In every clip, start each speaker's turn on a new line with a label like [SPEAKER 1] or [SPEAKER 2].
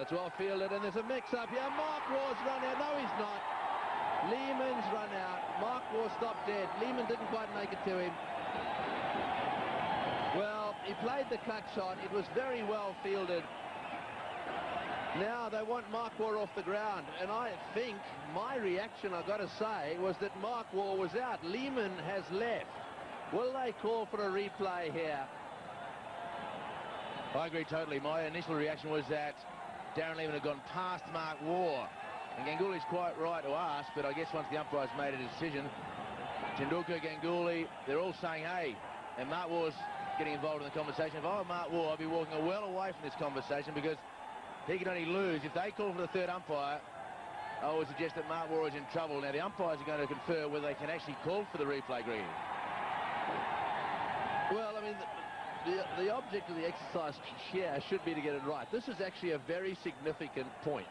[SPEAKER 1] it's well fielded, and there's a mix-up here. Mark Waugh's run out. No, he's not. Lehman's run out. Mark Waugh stopped dead. Lehman didn't quite make it to him. Well, he played the cut shot. It was very well fielded. Now they want Mark Waugh off the ground, and I think my reaction, I've got to say, was that Mark Waugh was out. Lehman has left. Will they call for a replay here?
[SPEAKER 2] I agree totally. My initial reaction was that Darren Lehman had gone past Mark Waugh. And Ganguly's quite right to ask, but I guess once the umpires made a decision, Tendulkar, Ganguly, they're all saying, hey, and Mark Waugh's getting involved in the conversation. If I were Mark Waugh, I'd be walking well away from this conversation, because he can only lose. If they call for the third umpire, I would suggest that Mark Waugh is in trouble. Now, the umpires are going to confer whether they can actually call for the replay, Green.
[SPEAKER 1] Well, I mean, the object of the exercise here should be to get it right. This is actually a very significant point.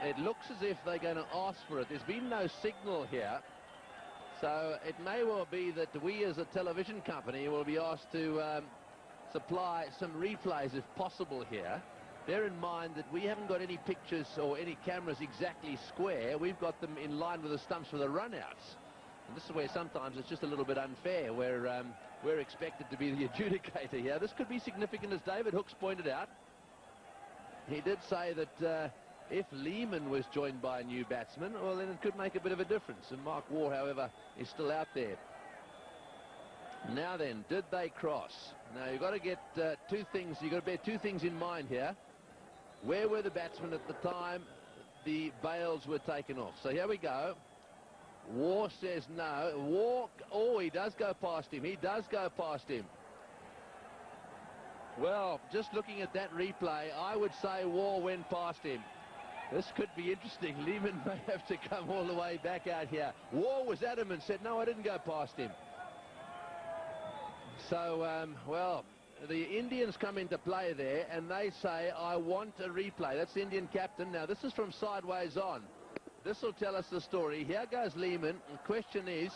[SPEAKER 1] It looks as if they're going to ask for it. There's been no signal here. So it may well be that we as a television company will be asked to supply some replays if possible here. Bear in mind that we haven't got any pictures or any cameras exactly square. We've got them in line with the stumps for the runouts. And this is where sometimes it's just a little bit unfair, where we're expected to be the adjudicator here. This could be significant, as David Hooks pointed out. He did say that if Lehman was joined by a new batsman, well, then it could make a bit of a difference. And Mark Waugh, however, is still out there. Now then, did they cross? Now, you've got to get two things. You've got to bear two things in mind here. Where were the batsmen at the time the bails were taken off? So here we go. Waugh says no. Waugh, oh, he does go past him. He does go past him. Well, just looking at that replay, I would say Waugh went past him. This could be interesting. Lehman may have to come all the way back out here. Waugh was at him and said, no, I didn't go past him. So, well, the Indians come into play there, and they say, I want a replay. That's the Indian captain. Now, this is from sideways on. This will tell us the story. Here goes Lehman. The question is,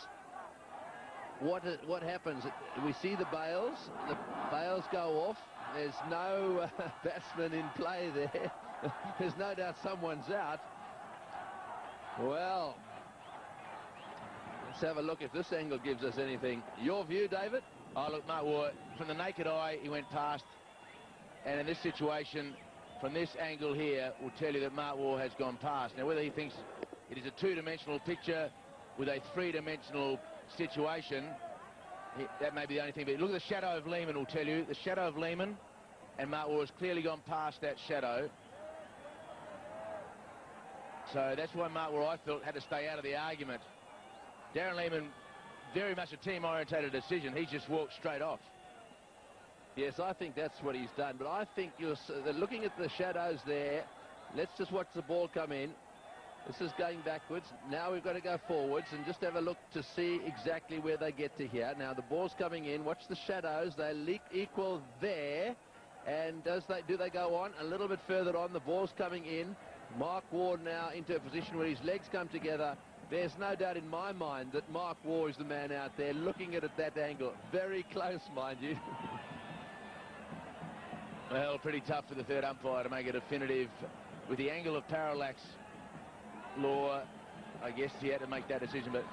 [SPEAKER 1] what happens? We see the bails. The bails go off. There's no batsman in play there. There's no doubt someone's out. Well, let's have a look if this angle gives us anything. Your view, David?
[SPEAKER 2] Oh, look, Mark Waugh, from the naked eye, he went past. And in this situation, from this angle here, will tell you that Mark Waugh has gone past. Now, whether he thinks it is a two-dimensional picture with a three-dimensional situation, that may be the only thing. But look at the shadow of Lehman will tell you. The shadow of Lehman, and Mark Waugh has clearly gone past that shadow. So that's why Mark Waugh, I felt, had to stay out of the argument. Darren Lehman, very much a team-orientated decision. He's just walked straight off.
[SPEAKER 1] Yes, I think that's what he's done. But I think you're looking at the shadows there. Let's just watch the ball come in. This is going backwards. Now we've got to go forwards and just have a look to see exactly where they get to here. Now the ball's coming in. Watch the shadows. They equal there. And do they go on? A little bit further on. The ball's coming in. Mark Waugh now into a position where his legs come together. There's no doubt in my mind that Mark Waugh is the man out there looking at it that angle. Very close, mind you.
[SPEAKER 2] Well, pretty tough for the third umpire to make a definitive. With the angle of parallax law, I guess he had to make that decision, but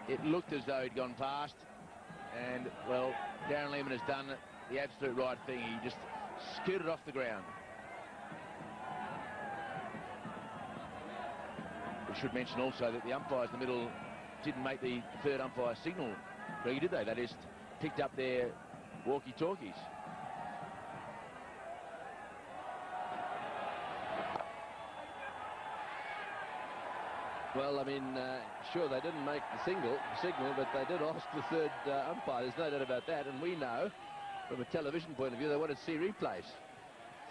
[SPEAKER 2] it looked as though he'd gone past. And, well, Darren Lehman has done the absolute right thing. He just scooted off the ground. We should mention also that the umpires in the middle didn't make the third umpire signal. Really, did they? They just picked up their walkie-talkies.
[SPEAKER 1] Well, I mean, sure, they didn't make the signal, but they did ask the third umpire. There's no doubt about that. And we know, from a television point of view, they wanted to see replays.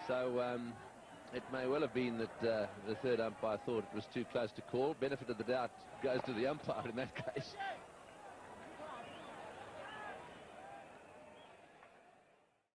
[SPEAKER 1] So it may well have been that the third umpire thought it was too close to call. Benefit of the doubt goes to the umpire in that case.